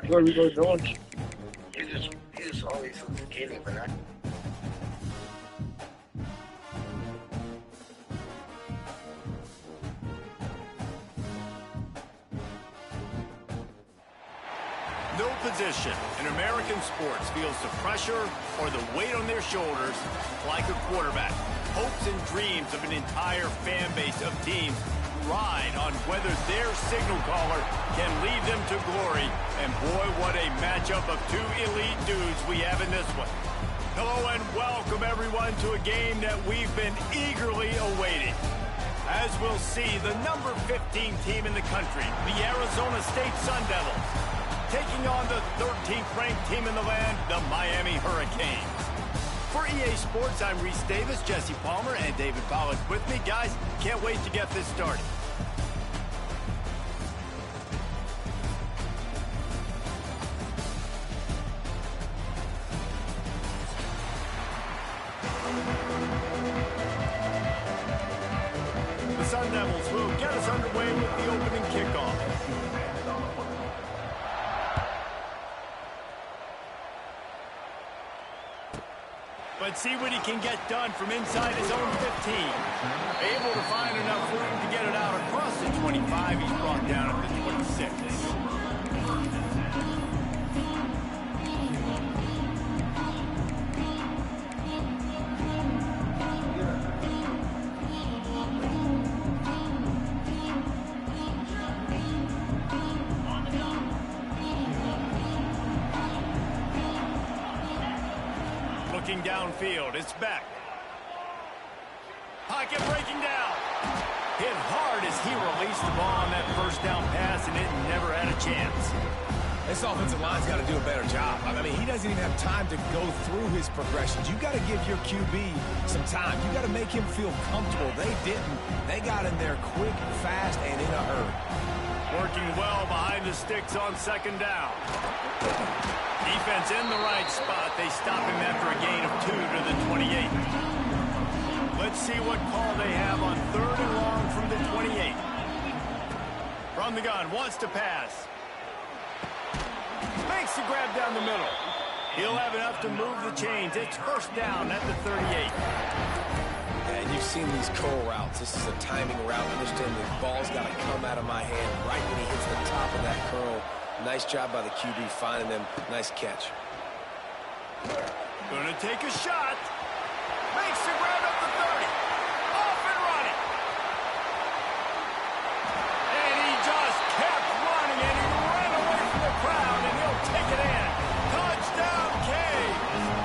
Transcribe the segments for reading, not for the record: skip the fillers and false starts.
What are we going doing? You just always so skinny, man. No position in American sports feels the pressure or the weight on their shoulders like a quarterback. Hopes and dreams of an entire fan base of teams ride on whether their signal caller can lead them to glory. And boy, what a matchup of two elite dudes we have in this one. Hello and welcome everyone to a game that we've been eagerly awaiting. As we'll see, the number 15 team in the country, the Arizona State Sun Devils, taking on the 13th ranked team in the land, the Miami Hurricanes. For EA Sports, I'm Reese Davis, Jesse Palmer, and David Pollack with me. Guys, can't wait to get this started. The Sun Devils will get us underway with the opening kickoff. Let's see what he can get done from inside his own 15. Able to find enough room to get it out across the 25. He's brought down at the 26. Looking downfield, it's back. Pocket breaking down. Hit hard as he released the ball on that first down pass, and it never had a chance. This offensive line's got to do a better job. I mean, he doesn't even have time to go through his progressions. You got to give your QB some time. You got to make him feel comfortable. They didn't. They got in there quick, fast, and in a hurry. Working well behind the sticks on second down. Defense in the right spot. They stop him after a gain of 2 to the 28. Let's see what call they have on 3rd and long from the 28. From the gun, wants to pass. Makes the grab down the middle. He'll have enough to move the chains. It's first down at the 38. And you've seen these curl routes. This is a timing route. Understand the ball's got to come out of my hand right when he hits the top of that curl. Nice job by the QB finding them. Nice catch. Gonna take a shot. Makes the grab up the 30. Off and running. And he just kept running, and he ran away from the crowd, and he'll take it in. Touchdown, Canes.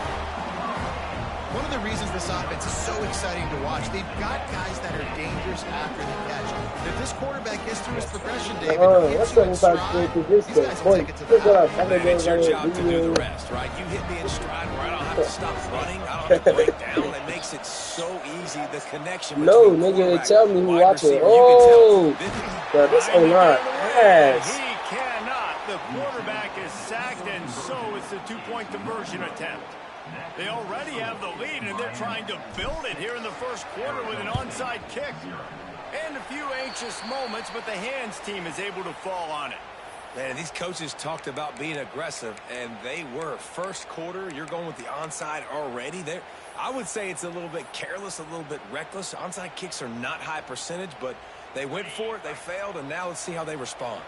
One of the reasons this offense is so exciting to watch, they've got guys that are dangerous after the catch. If this quarterback gets through his progression, David, That's what I'm talking about. This boy, It's your job to do the rest, right? You hit me in stride where I don't have to stop running. I don't have to break down. It makes it so easy, the connection No, between nigga, tell me who wide watching. receiver. Oh, You can tell. yeah, this O-line ass. He cannot. The quarterback is sacked, and so it's a two-point conversion attempt. They already have the lead, and they're trying to build it here in the first quarter with an onside kick. And a few anxious moments, but the hands team is able to fall on it. Man, these coaches talked about being aggressive, and they were. First quarter, you're going with the onside already. I would say it's a little bit careless, a little bit reckless. Onside kicks are not high percentage, but they went for it, they failed, and now let's see how they respond.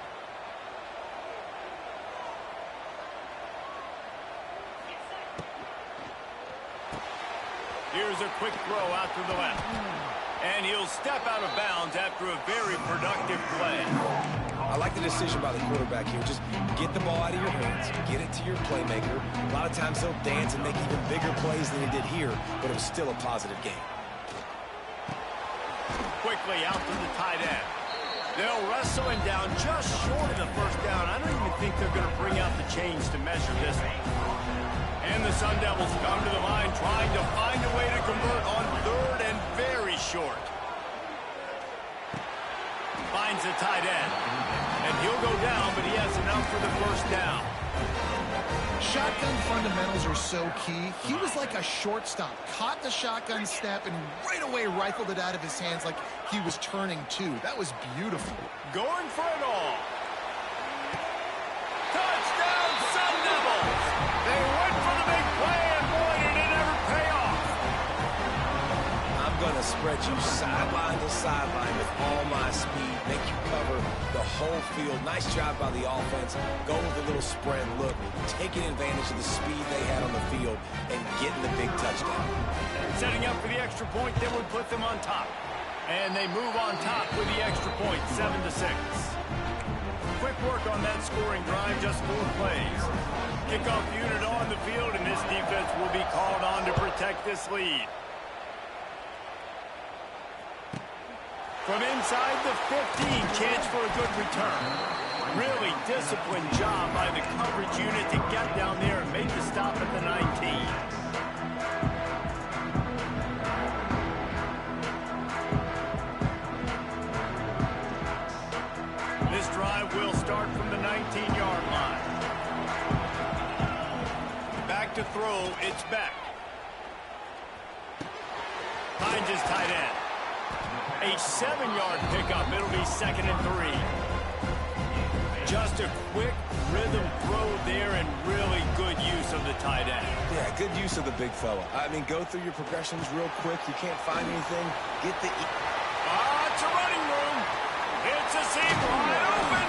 Here's a quick throw out to the left. And he'll step out of bounds after a very productive play. I like the decision by the quarterback here. Just get the ball out of your hands, get it to your playmaker. A lot of times he'll dance and make even bigger plays than he did here, but it was still a positive game. Quickly out to the tight end. They'll wrestle him down just short of the first down. I don't even think they're going to bring out the chains to measure this one. And the Sun Devils come to the line trying to find a way to convert on 3rd and very short. Finds the tight end. And he'll go down, but he has enough for the first down. Shotgun fundamentals are so key. He was like a shortstop. Caught the shotgun snap and right away rifled it out of his hands like he was turning two. That was beautiful. Going for it all. Touchdown, spread you sideline to sideline with all my speed, make you cover the whole field. Nice job by the offense. Go with a little spread look, taking advantage of the speed they had on the field and getting the big touchdown. Setting up for the extra point that would put them on top. And they move on top with the extra point, 7-6. Quick work on that scoring drive, just 4 plays. Kickoff unit on the field, and this defense will be called on to protect this lead. From inside the 15, chance for a good return. Really disciplined job by the coverage unit to get down there and make the stop at the 19. This drive will start from the 19-yard line. Back to throw, it's Beck. Finds his tight end. A 7-yard pickup. It'll be 2nd and 3. Just a quick rhythm throw there and really good use of the tight end. Yeah, good use of the big fella. I mean, go through your progressions real quick. You can't find anything. Get the... It's a running room. It's a seam wide open.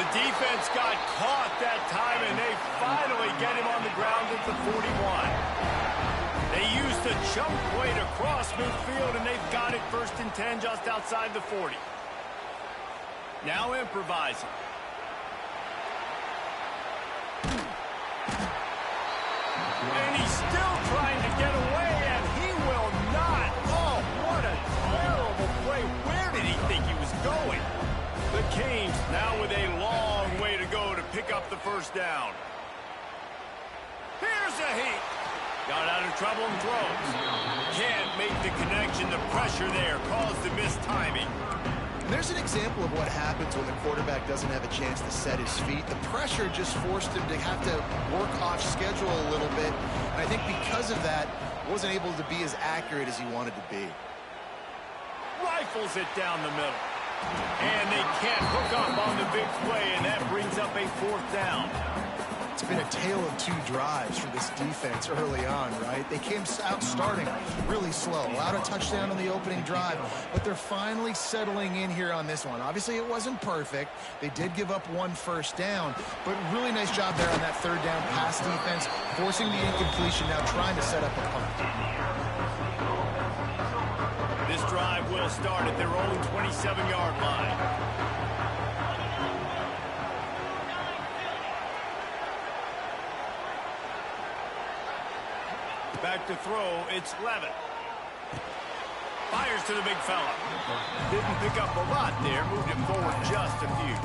The defense got caught that time, and they finally get him on the ground at the 41. They used a jump play to cross midfield, and they've got it 1st and 10 just outside the 40. Now improvising. And he's still trying to get away, and he will not. Oh, what a terrible play. Where did he think he was going? The Canes now with a long way to go to pick up the 1st down. Here's a heat. Got out of trouble and throws. Can't make the connection. The pressure there caused the missed timing. There's an example of what happens when the quarterback doesn't have a chance to set his feet. The pressure just forced him to have to work off schedule a little bit. And I think because of that, wasn't able to be as accurate as he wanted to be. Rifles it down the middle. And they can't hook up on the big play, and that brings up a 4th down. It's been a tale of 2 drives for this defense early on, right? They came out starting really slow. Allowed a touchdown on the opening drive, but they're finally settling in here on this one. Obviously, it wasn't perfect. They did give up 1 first down, but really nice job there on that 3rd down pass defense, forcing the incompletion, now trying to set up a punt. This drive will start at their own 27-yard line. Back to throw, it's Levitt. Fires to the big fella. Didn't pick up a lot there, moved him forward just a few.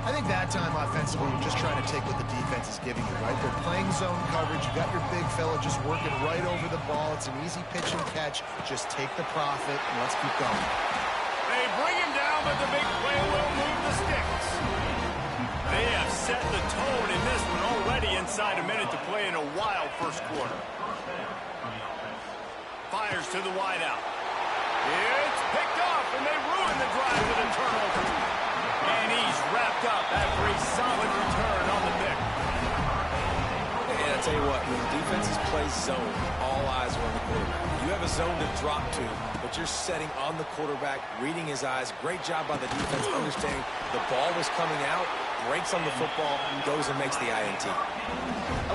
I think that time offensively, you're just trying to take what the defense is giving you, right? They're playing zone coverage. You got your big fella just working right over the ball. It's an easy pitch and catch. Just take the profit and let's keep going. They bring him down, but the big play will move the sticks. They have set the tone in this one already inside a minute to play in a wild 1st quarter. Fires to the wideout. It's picked off, and they ruin the drive with a turnover. And he's wrapped up after a solid return on the pick. And I tell you what, when defenses play zone, all eyes are on the quarterback. You have a zone to drop to, but you're setting on the quarterback, reading his eyes. Great job by the defense, understanding the ball was coming out, breaks on the football, goes and makes the INT. I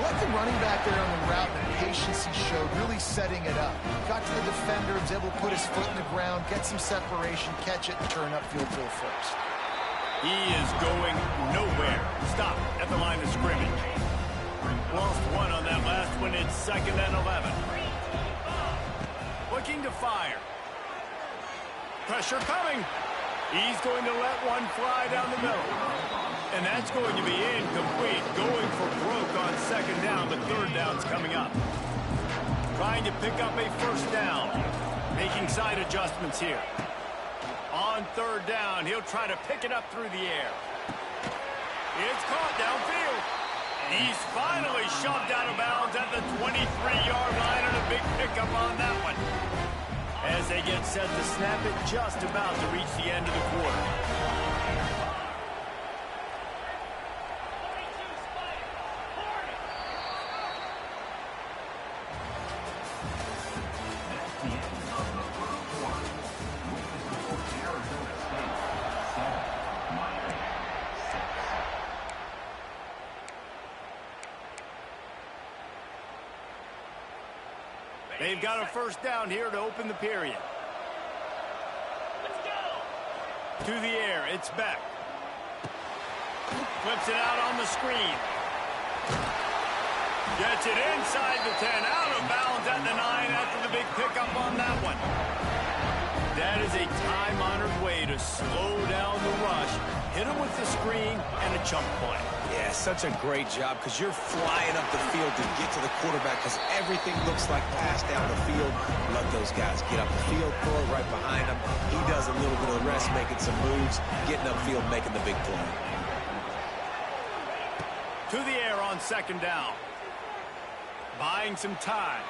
like the running back there on the route and the patience he showed, really setting it up. Got to the defender, was able to put his foot in the ground, get some separation, catch it, and turn upfield for a 1st. He is going nowhere. Stop at the line of scrimmage. Lost 1 on that last one. It's 2nd and 11. Looking to fire. Pressure coming. He's going to let one fly down the middle. And that's going to be incomplete. Going for broke on 2nd down, but 3rd down's coming up. Trying to pick up a 1st down. Making side adjustments here. On 3rd down, he'll try to pick it up through the air. It's caught downfield. He's finally shoved out of bounds at the 23-yard line, and a big pickup on that one. As they get set to snap it, just about to reach the end of the quarter. They've got a first down here to open the period. To the air, it's Beck. Flips it out on the screen. Gets it inside the 10, out of bounds at the 9 after the big pickup on that one. That is a time-honored way to slow down the rush, hit him with the screen, and a chunk play. Yeah, such a great job because you're flying up the field to get to the quarterback because everything looks like pass down the field. Let those guys get up the field, throw it right behind him. He does a little bit of the rest, making some moves, getting upfield, making the big play. To the air on second down. Buying some time.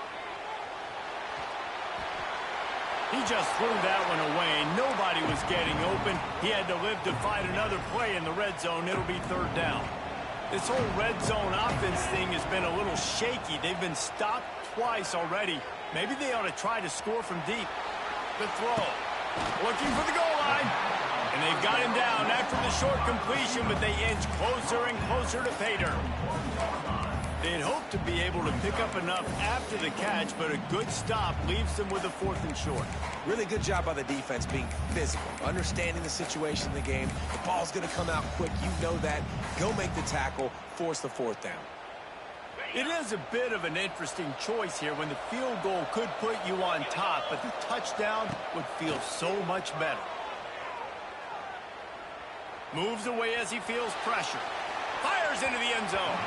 He just threw that one away. Nobody was getting open. He had to live to find another play in the red zone. It'll be third down. This whole red zone offense thing has been a little shaky. They've been stopped twice already. Maybe they ought to try to score from deep. The throw. Looking for the goal line. And they've got him down after the short completion, but they inch closer and closer to pay dirt. They'd hope to be able to pick up enough after the catch, but a good stop leaves them with a 4th and short. Really good job by the defense being physical, understanding the situation in the game. The ball's going to come out quick. You know that. Go make the tackle, force the 4th down. It is a bit of an interesting choice here when the field goal could put you on top, but the touchdown would feel so much better. Moves away as he feels pressure. Fires into the end zone.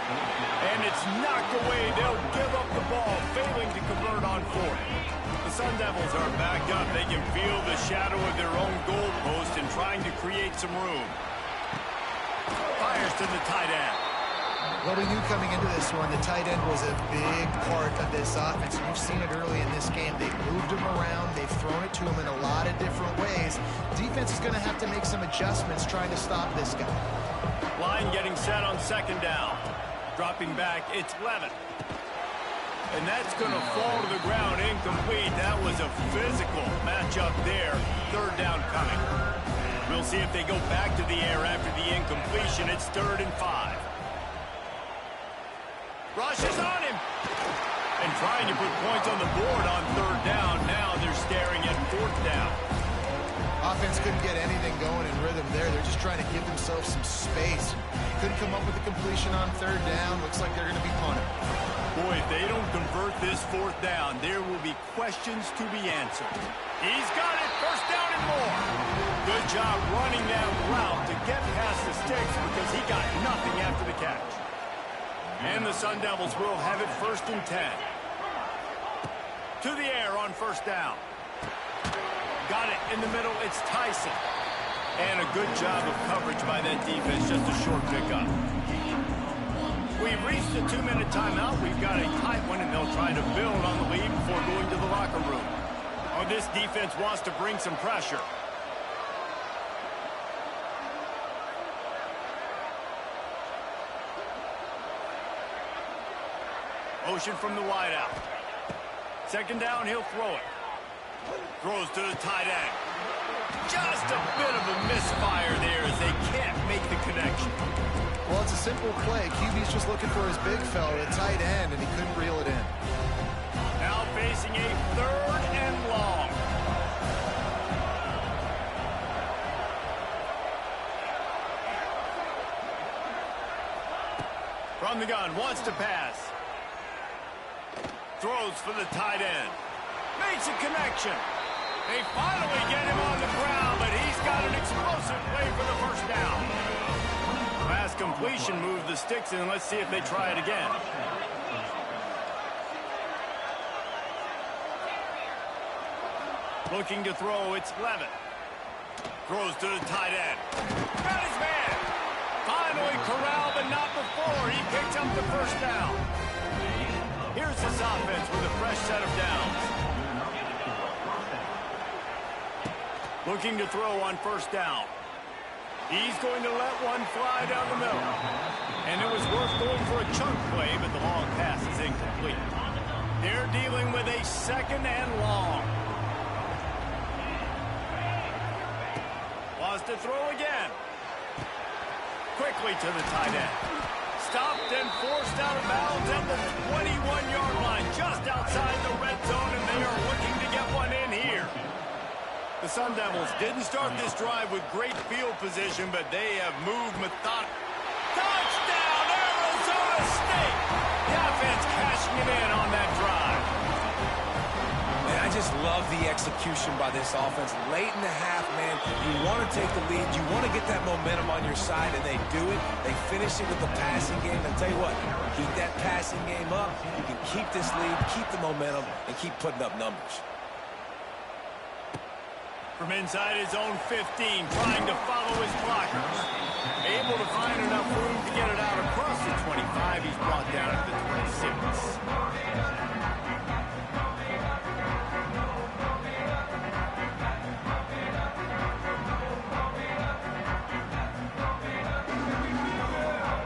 And it's knocked away. They'll give up the ball, failing to convert on 4th. The Sun Devils are backed up. They can feel the shadow of their own goalpost and trying to create some room. Fires to the tight end. Well, we knew coming into this one, the tight end was a big part of this offense. And you've seen it early in this game. They've moved him around. They've thrown it to him in a lot of different ways. Defense is going to have to make some adjustments trying to stop this guy. Line getting set on second down. Dropping back, it's Levin. And that's going to fall to the ground incomplete. That was a physical matchup there. Third down coming. We'll see if they go back to the air after the incompletion. It's 3rd and 5. Rushes on him. And trying to put points on the board on 3rd down. Now they're staring at 4th down. Offense couldn't get anything going in rhythm there. They're just trying to give themselves some space. Couldn't come up with a completion on 3rd down. Looks like they're going to be punting. Boy, if they don't convert this 4th down, there will be questions to be answered. He's got it. First down and more. Good job running that route to get past the sticks because he got nothing after the catch. And the Sun Devils will have it 1st and 10. To the air on first down. Got it in the middle. It's Tyson. And a good job of coverage by that defense. Just a short pickup. We've reached the 2-minute timeout. We've got a tight one, and they'll try to build on the lead before going to the locker room. Oh, this defense wants to bring some pressure. Motion from the wideout. Second down, he'll throw it. Throws to the tight end. Just a bit of a misfire there as they can't make the connection. Well, it's a simple play. QB's just looking for his big fella, the tight end, and he couldn't reel it in. Now facing a 3rd and long. From the gun, wants to pass. Throws for the tight end. Makes a connection. They finally get him on the ground, but he's got an explosive play for the first down. Pass completion moved the sticks in. Let's see if they try it again. Looking to throw, it's Levin. Throws to the tight end. Got his man. Finally corralled, but not before. He picks up the first down. Here's this offense with a fresh set of downs. Looking to throw on first down. He's going to let one fly down the middle. And it was worth going for a chunk play, but the long pass is incomplete. They're dealing with a 2nd and long. Wants to throw again. Quickly to the tight end. Stopped and forced out of bounds at the 21-yard line, just outside the red zone, The Sun Devils didn't start this drive with great field position, but they have moved methodically. Touchdown, Arizona State! The offense cashing it in on that drive. Man, I just love the execution by this offense. Late in the half, man, you want to take the lead. You want to get that momentum on your side, and they do it. They finish it with the passing game. And I'll tell you what, keep that passing game up. You can keep this lead, keep the momentum, and keep putting up numbers. From inside his own 15, trying to follow his blockers. Able to find enough room to get it out across the 25. He's brought down at the 26.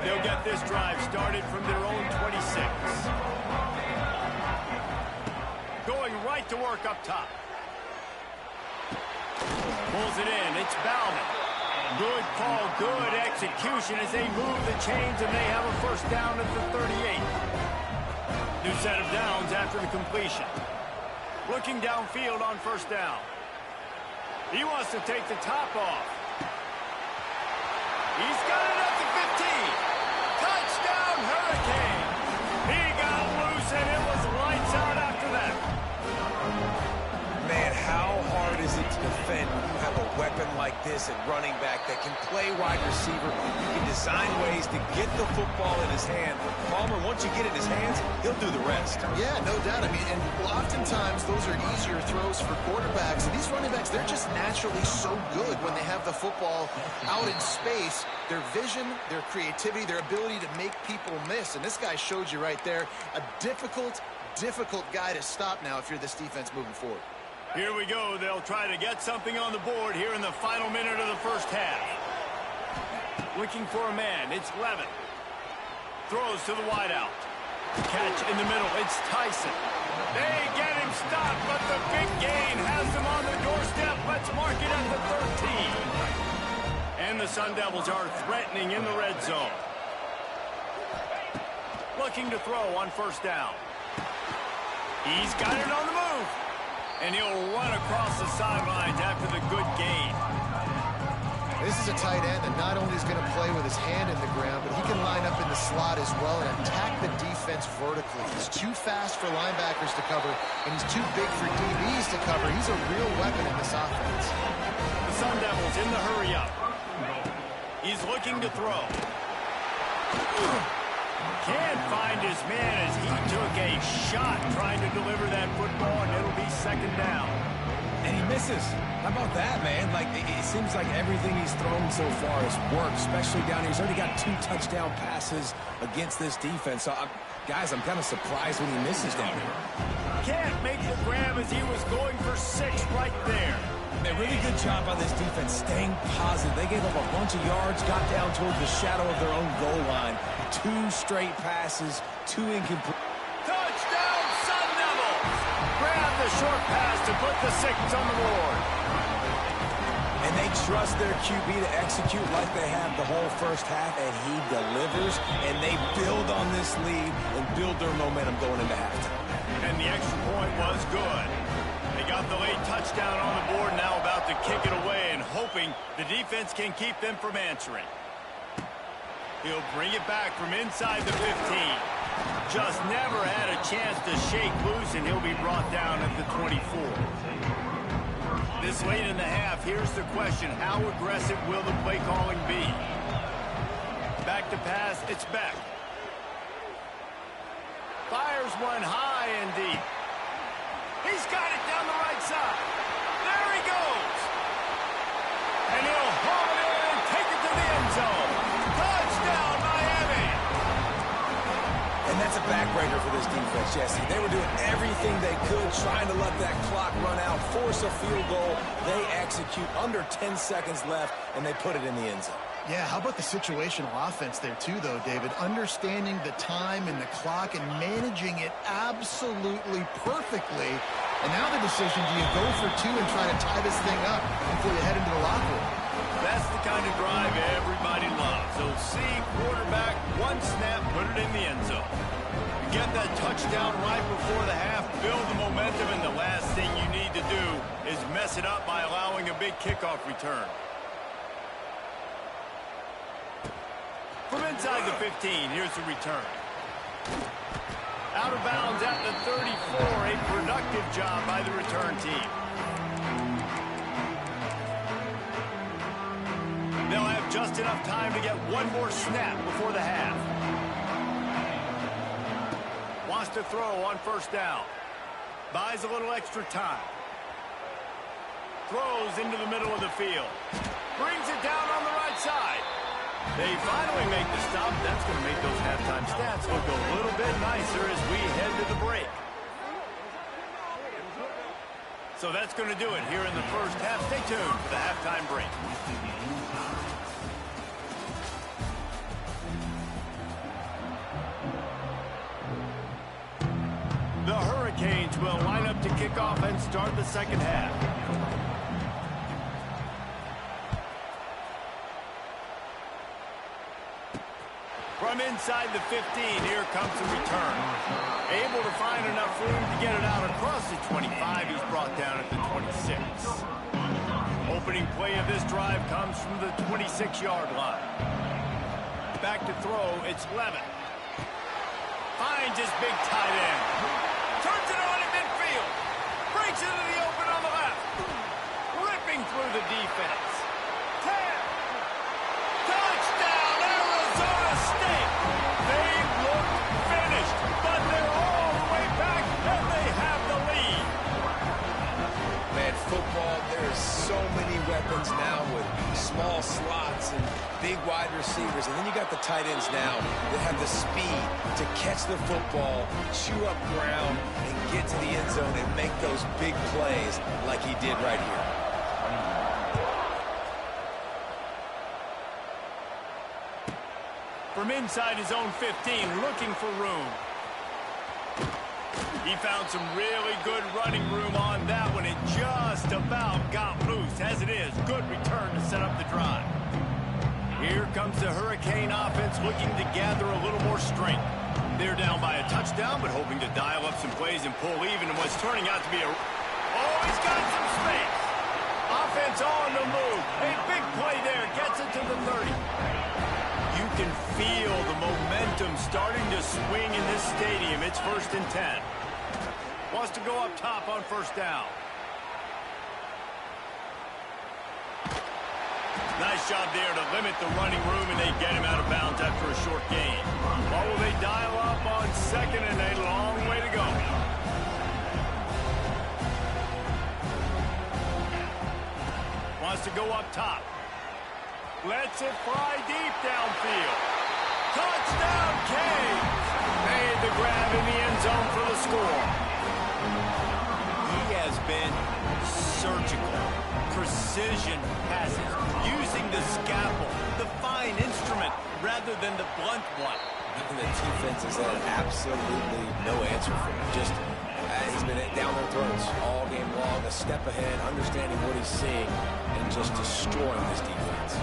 They'll get this drive started from their own 26. Going right to work up top. Pulls it in. It's Bowman. Good call, good execution as they move the chains, and they have a first down at the 38. New set of downs after the completion. Looking downfield on first down. He wants to take the top off. He's got it at the 15. Touchdown, Hurricane. He got loose, and it was lights out after that. Man, how hard is it to defend when you have a weapon like this at running back that can play wide receiver? You can design ways to get the football in his hand. Palmer, once you get it in his hands, he'll do the rest. Yeah, no doubt. I mean, and oftentimes those are easier throws for quarterbacks. And these running backs, they're just naturally so good when they have the football out in space. Their vision, their creativity, their ability to make people miss. And this guy showed you right there, a difficult guy to stop now if you're this defense moving forward. Here we go. They'll try to get something on the board here in the final minute of the first half. Looking for a man. It's Levin. Throws to the wideout. Catch in the middle. It's Tyson. They get him stopped, but the big gain has them on the doorstep. Let's mark it at the 13. And the Sun Devils are threatening in the red zone. Looking to throw on first down. He's got it on the move. And he'll run across the sidelines after the good gain. This is a tight end that not only is going to play with his hand in the ground, but he can line up in the slot as well and attack the defense vertically. He's too fast for linebackers to cover, and he's too big for DBs to cover. He's a real weapon in this offense. The Sun Devils in the hurry up. He's looking to throw. Can't find his man as he took a shot trying to deliver that football, and it'll be second down. And he misses. How about that, man? Like, it seems like everything he's thrown so far has worked, especially down here. He's already got 2 touchdown passes against this defense. So, guys, I'm kind of surprised when he misses down here. Can't make the grab as he was going for 6 right there. A really good job by this defense staying positive. They gave up a bunch of yards, got down towards the shadow of their own goal line. 2 straight passes, 2 incomplete. Touchdown, Sun Devils! Grab the short pass to put the 6 on the board. And they trust their QB to execute like they have the whole first half, and he delivers, and they build on this lead and build their momentum going into halftime. And the extra point was good. They got the late touchdown on the board, now about to kick it away and hoping the defense can keep them from answering. He'll bring it back from inside the 15. Just never had a chance to shake loose, and he'll be brought down at the 24. This late in the half, here's the question. How aggressive will the play calling be? Back to pass, it's Beck. Fires one high and deep. He's got it down the right side. There he goes. And he'll haul it in and take it to the end zone. Touchdown, Miami. And that's a backbreaker for this defense, Jesse. They were doing everything they could, trying to let that clock run out, force a field goal. They execute under 10 seconds left, and they put it in the end zone. Yeah, how about the situational offense there too, though, David? Understanding the time and the clock and managing it absolutely perfectly. And now the decision, do you go for 2 and try to tie this thing up before you head into the locker room? That's the kind of drive everybody loves. They'll see quarterback, 1 snap, put it in the end zone. get that touchdown right before the half, build the momentum, and the last thing you need to do is mess it up by allowing a big kickoff return. From inside the 15, here's the return. Out of bounds at the 34, a productive job by the return team. They'll have just enough time to get one more snap before the half. Wants to throw on first down. Buys a little extra time. Throws into the middle of the field. Brings it down on the right side. They finally make the stop. That's going to make those halftime stats look a little bit nicer as we head to the break. So that's going to do it here in the first half. Stay tuned for the halftime break. The Hurricanes will line up to kick off and start the second half. From inside the 15, here comes the return. Able to find enough room to get it out across the 25. He's brought down at the 26. Opening play of this drive comes from the 26-yard line. Back to throw, it's Levin. Finds his big tight end. Turns it on in midfield. Breaks into the open on the left. Ripping through the defense. 10. Touchdown, Arizona State. They look finished, but they're all the way back, and they have the lead. Man, football, there's so many weapons now with small slots and big wide receivers. And then you got the tight ends now that have the speed to catch the football, chew up ground, and get to the end zone and make those big plays like he did right here. From inside his own 15, looking for room. He found some really good running room on that one. It just about got loose. As it is, good return to set up the drive. Here comes the Hurricane offense looking to gather a little more strength. They're down by a touchdown, but hoping to dial up some plays and pull even in what's turning out to be a... Oh, he's got some space. Offense on the move. A big play there. Gets it to the 30. You can feel the momentum starting to swing in this stadium. It's 1st and 10. Wants to go up top on first down. Nice job there to limit the running room, and they get him out of bounds after a short gain. What will they dial up on second, and a long way to go. Wants to go up top. Lets it fly deep downfield. Touchdown, Canes! Made the grab in the end zone for the score. He has been surgical. Precision passes, using the scalpel, the fine instrument, rather than the blunt one. And the defense has had absolutely no answer for him. Just, he's been down their throats all game long, a step ahead, understanding what he's seeing, and just destroying this defense.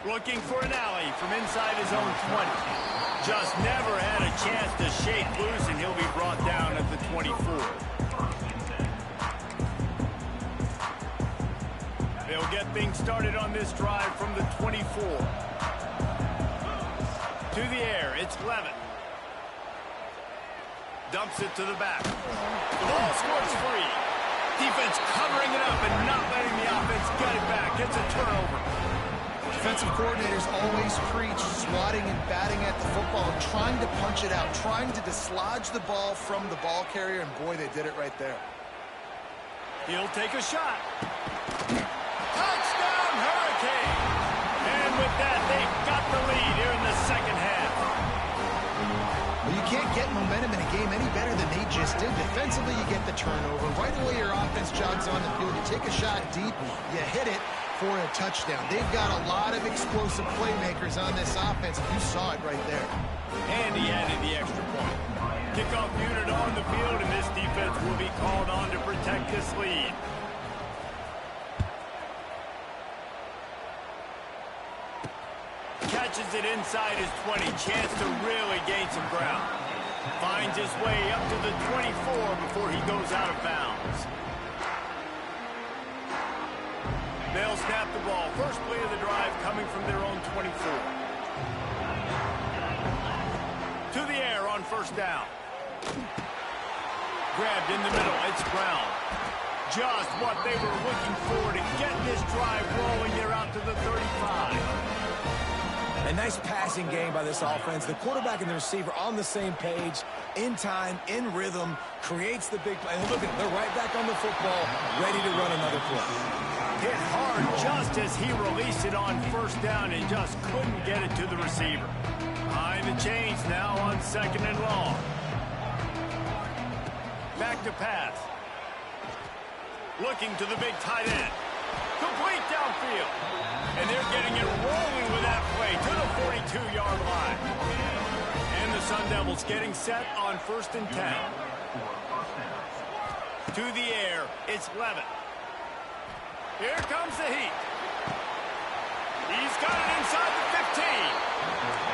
Looking for an alley from inside his own 20. Just never had a chance to shake loose, and he'll be brought down at the 24. They'll get things started on this drive from the 24. To the air, it's Levin. Dumps it to the back. The ball scores free. Defense covering it up and not letting the offense get it back. Gets a turnover. Defensive coordinators always preach swatting and batting at the football and trying to punch it out, trying to dislodge the ball from the ball carrier, and boy, they did it right there. He'll take a shot. Touchdown, Hurricane! And with that, they've got the lead here in the second half. Well, you can't get momentum in a game any better than they just did. Defensively, you get the turnover. Right away, your offense jogs on the field. You take a shot deep, you hit it for a touchdown. They've got a lot of explosive playmakers on this offense. You saw it right there. And he added the extra point. Kickoff unit on the field, and this defense will be called on to protect this lead. catches it inside his 20. Chance to really gain some ground. Finds his way up to the 24 before he goes out of bounds. They'll snap the ball. First play of the drive coming from their own 24. To the air on first down. Grabbed in the middle. It's Brown. Just what they were looking for to get this drive rolling. They're out to the 35. A nice passing game by this offense. The quarterback and the receiver on the same page, in time, in rhythm, creates the big play. And look at, they're right back on the football, ready to run another play. Hit hard just as he released it on first down and just couldn't get it to the receiver. Behind the chains now on second and long. Back to pass. Looking to the big tight end. Complete downfield. And they're getting it rolling with that play to the 42-yard line. And the Sun Devils getting set on first and 10. To the air, it's Levitt. Here comes the heat. He's got it inside the 15.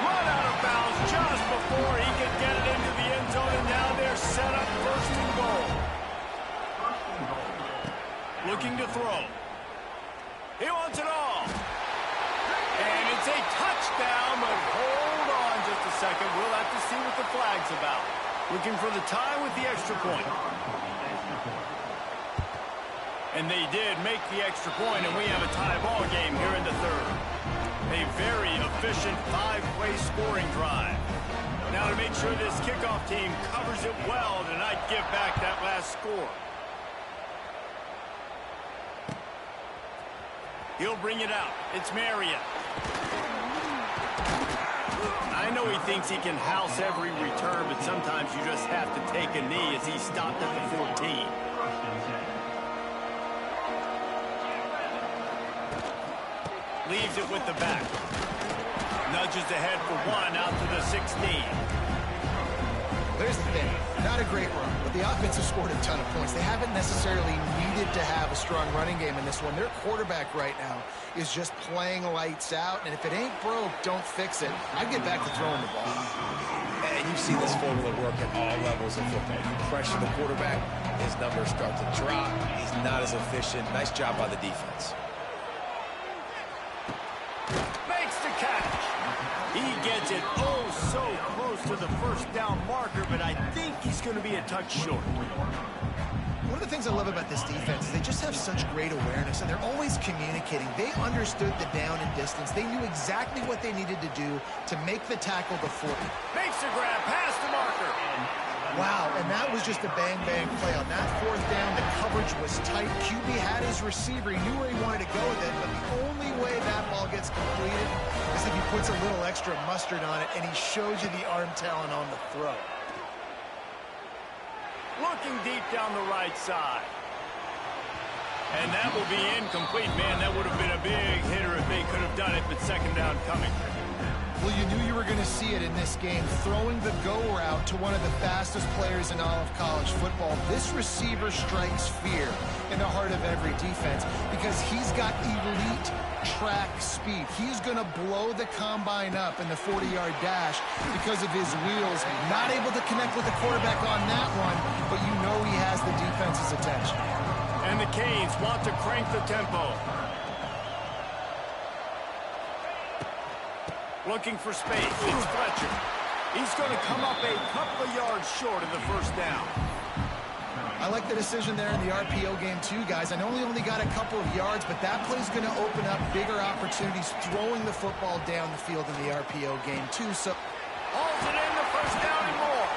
Run out of bounds just before he could get it into the end zone, and now they're set up first and goal. Looking to throw. He wants it all. And it's a touchdown, but hold on just a second. We'll have to see what the flag's about. Looking for the tie with the extra point. And they did make the extra point, and we have a tie ball game here in the third. A very efficient five-play scoring drive. Now to make sure this kickoff team covers it well to not give back that last score. He'll bring it out. It's Marion. I know he thinks he can house every return, but sometimes you just have to take a knee as he stopped at the 14. Leaves it with the back. Nudges ahead for one out to the 16. There's the thing. Not a great run, but the offense has scored a ton of points. They haven't necessarily needed to have a strong running game in this one. Their quarterback right now is just playing lights out, and if it ain't broke, don't fix it. I'd get back to throwing the ball. And you see this formula work at all levels of football. You pressure the quarterback, his numbers start to drop. He's not as efficient. Nice job by the defense. Makes the catch. He gets it so close to the first down marker, but I think he's going to be a touch short. One of the things I love about this defense is they just have such great awareness, and they're always communicating. They understood the down and distance. They knew exactly what they needed to do to make the tackle the 40. Makes the grab past the marker. Wow, and that was just a bang-bang play. On that fourth down, the coverage was tight. QB had his receiver. He knew where he wanted to go with it, but the only way that ball gets completed is if he puts a little extra mustard on it, and he shows you the arm talent on the throw. Looking deep down the right side. And that will be incomplete. Man, that would have been a big hitter if they could have done it, but second down coming. Well, you knew you were going to see it in this game. Throwing the go route to one of the fastest players in all of college football. This receiver strikes fear in the heart of every defense because he's got elite track speed. He's going to blow the combine up in the 40-yard dash because of his wheels. Not able to connect with the quarterback on that one, but you know he has the defense's attention. And the Canes want to crank the tempo. Looking for space. It's Fletcher. He's going to come up a couple of yards short of the first down. I like the decision there in the RPO game too, guys. I know he only got a couple of yards, but that play's going to open up bigger opportunities throwing the football down the field in the RPO game too. So hauls it in, the first down and more.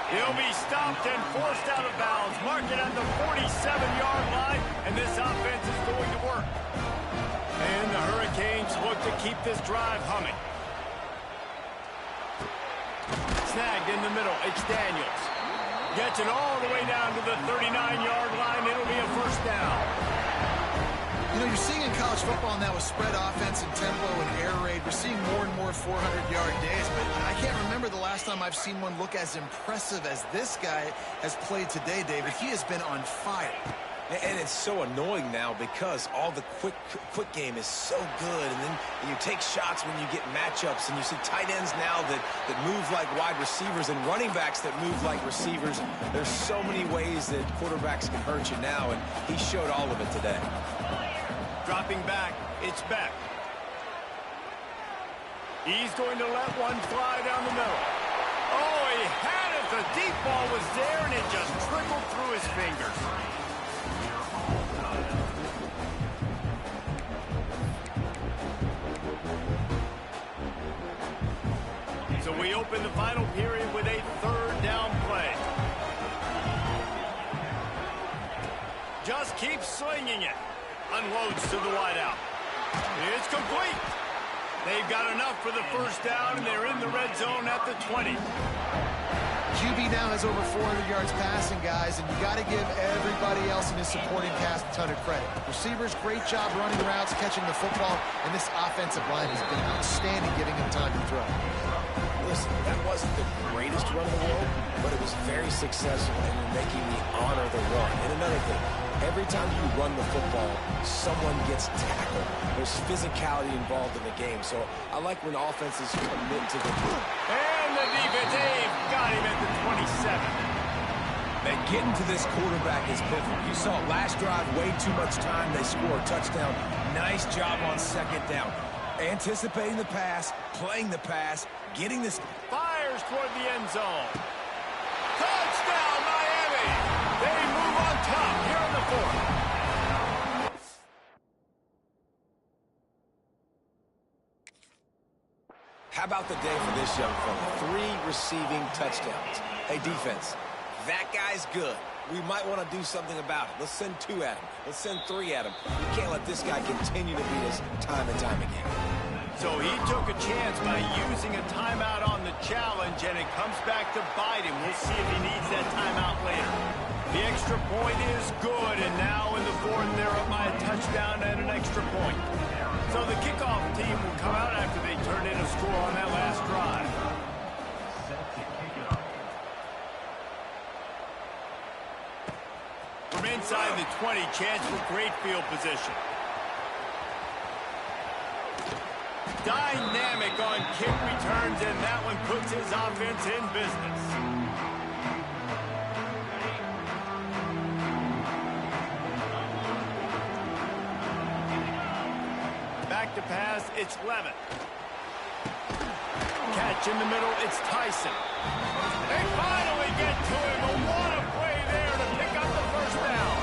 He'll be stopped and forced out of bounds. Mark it at the 47-yard line, and this offense is going to work. And the Hurricanes look to keep this drive humming. Snagged in the middle. It's Daniels. Gets it all the way down to the 39-yard line. It'll be a first down. You know, you're seeing in college football now with spread offense and tempo and air raid, we're seeing more and more 400-yard days, but I can't remember the last time I've seen one look as impressive as this guy has played today, David. He has been on fire. And it's so annoying now because all the quick game is so good. And then you take shots when you get matchups. And you see tight ends now that move like wide receivers and running backs that move like receivers. There's so many ways that quarterbacks can hurt you now. And he showed all of it today. Dropping back, it's Beck. He's going to let one fly down the middle. Oh, he had it. The deep ball was there, and it just trickled through his fingers. So we open the final period with a third down play. Just keeps slinging it. Unloads to the wideout. It's complete. They've got enough for the first down, and they're in the red zone at the 20. QB now has over 400 yards passing, guys, and you got to give everybody else in his supporting cast a ton of credit. Receivers, great job running routes, catching the football, and this offensive line has been outstanding, giving him time to throw. Listen, that wasn't the greatest run in the world, but it was very successful in making me honor the run. And another thing, every time you run the football, someone gets tackled. There's physicality involved in the game. So I like when offenses commit to the group. And the defense, they've got him at the 27. And getting to this quarterback is pivotal. You saw last drive, way too much time. They score a touchdown. Nice job on second down. Anticipating the pass, playing the pass, getting this. Fires toward the end zone. Touchdown, Miami. They move on top here in the fourth. How about the day for this young fella? 3 receiving touchdowns. Hey, defense, that guy's good. We might want to do something about it. Let's send 2 at him. Let's send 3 at him. We can't let this guy continue to beat us time and time again. So he took a chance by using a timeout on the challenge, and it comes back to bite him. We'll see if he needs that timeout later. The extra point is good, and now in the fourth, they're up by a touchdown and an extra point. So the kickoff team will come out after they turn in a score on that last drive. From inside the 20, chance for great field position. Dynamic on kick returns, and that one puts his offense in business. Back to pass, it's Levitt. Catch in the middle, it's Tyson. They finally get to him, but what a play there to pick up the first down.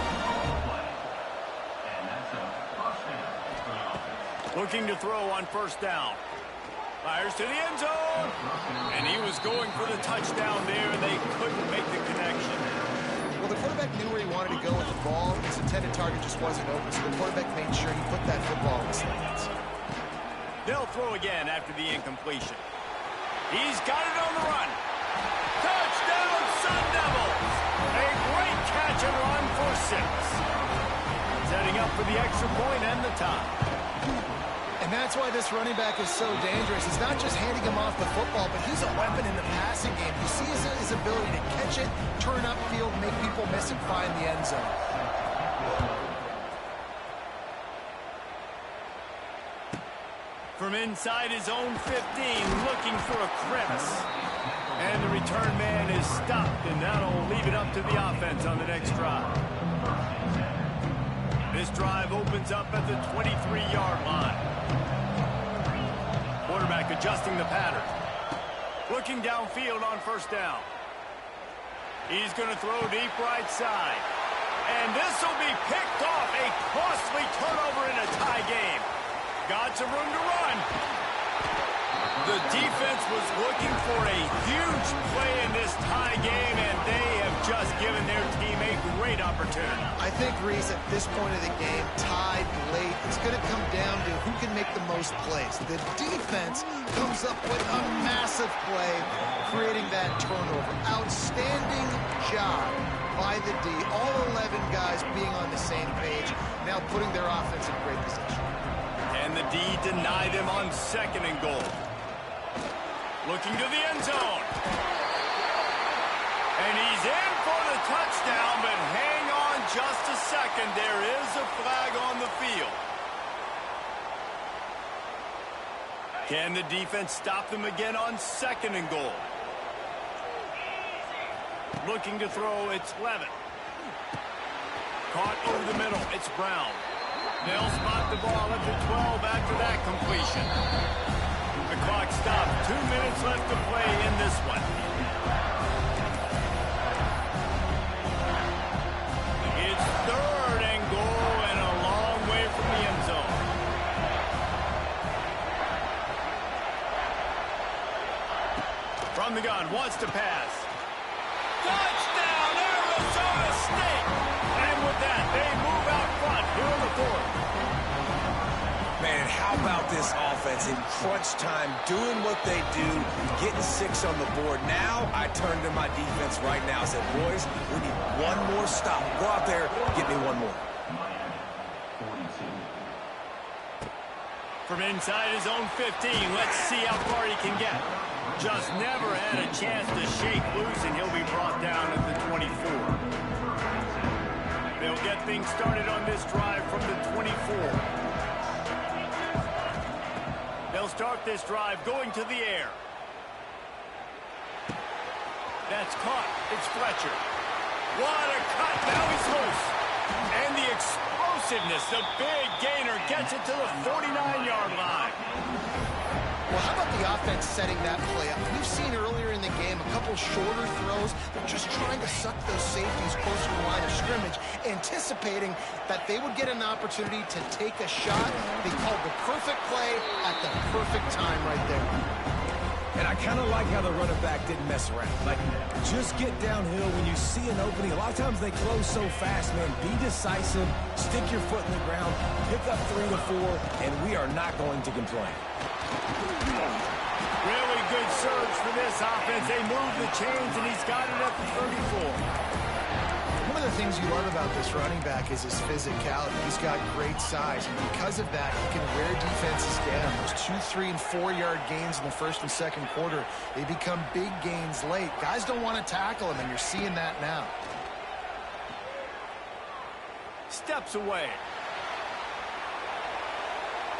Looking to throw on first down. Fires to the end zone. And he was going for the touchdown there, and they couldn't make the connection. Well, the quarterback knew where he wanted to go with the ball. His intended target just wasn't open, so the quarterback made sure he put that football in his hands. They'll throw again after the incompletion. He's got it on the run. Touchdown, Sun Devils! A great catch and run for 6. Setting up for the extra point and the tie. And that's why this running back is so dangerous. It's not just handing him off the football, but he's a weapon in the passing game. You see his ability to catch it, turn upfield, make people miss, and find the end zone. From inside his own 15, looking for a crevice. And the return man is stopped, and that'll leave it up to the offense on the next drive. This drive opens up at the 23-yard line. Quarterback adjusting the pattern. Looking downfield on first down. He's going to throw deep right side. And this will be picked off. A costly turnover in a tie game. Got some room to run. The defense was looking for a huge play in this tie game, and they have just given their team a great opportunity. I think, Reese, at this point of the game, tied late, it's going to come down to who can make the most plays. The defense comes up with a massive play, creating that turnover. Outstanding job by the D. All 11 guys being on the same page, now putting their offense in great position. And the D denied him on 2nd and goal. Looking to the end zone. And he's in for the touchdown, but hang on just a second. There is a flag on the field. Can the defense stop them again on 2nd and goal? Looking to throw, it's Levitt. Caught over the middle, it's Brown. They'll spot the ball at the 12 after that completion. The clock stopped. 2 minutes left to play in this one. It's 3rd and goal and a long way from the end zone. From the gun, wants to pass. Touchdown, Arizona State! And with that, they move out front here in the 4th. Man, how about this offense in crunch time, doing what they do, getting 6 on the board. Now, I turn to my defense right now and said, boys, we need one more stop. Go out there, get me one more. From inside his own 15, let's see how far he can get. Just never had a chance to shake loose, and he'll be brought down at the 24. They'll get things started on this drive from the 24. They'll start this drive going to the air. That's caught. It's Fletcher. What a cut. Now he's loose. And the explosiveness, the big gainer, gets it to the 49-yard line. Well, how about the offense setting that play up? We've seen earlier in the game a couple shorter throws. They're just trying to suck those safeties closer to the line of scrimmage, anticipating that they would get an opportunity to take a shot. They called the perfect play at the perfect time right there. And I kind of like how the running back didn't mess around. Like, just get downhill when you see an opening. A lot of times they close so fast, man. Be decisive, stick your foot in the ground, pick up 3 to 4, and we are not going to complain. Really good surge for this offense. They move the chains, and he's got it at the 34. One of the things you love about this running back is his physicality. He's got great size, and because of that, he can wear defenses down. Those 2, 3, and 4-yard gains in the 1st and 2nd quarter, they become big gains late. Guys don't want to tackle him, and you're seeing that now. Steps away.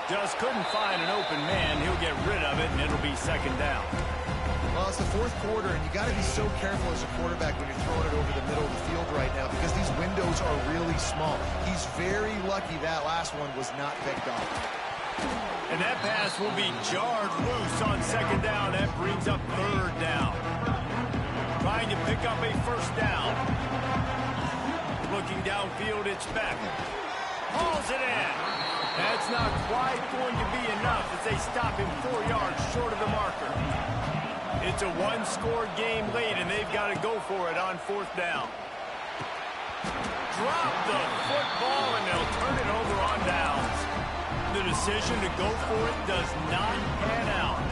Just couldn't find an open man. He'll get rid of it, and it'll be 2nd down. Well, it's the 4th quarter, and you got to be so careful as a quarterback when you're throwing it over the middle of the field right now because these windows are really small. He's very lucky that last one was not picked off. And that pass will be jarred loose on 2nd down. That brings up 3rd down. Trying to pick up a 1st down. Looking downfield, it's Beck. Hauls it in. That's not quite going to be enough as they stop him 4 yards short of the marker. It's a one-score game late, and they've got to go for it on 4th down. Drop the football, and they'll turn it over on downs. The decision to go for it does not pan out.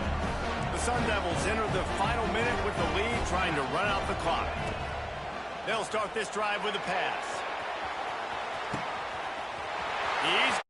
The Sun Devils enter the final minute with the lead, trying to run out the clock. They'll start this drive with a pass. He's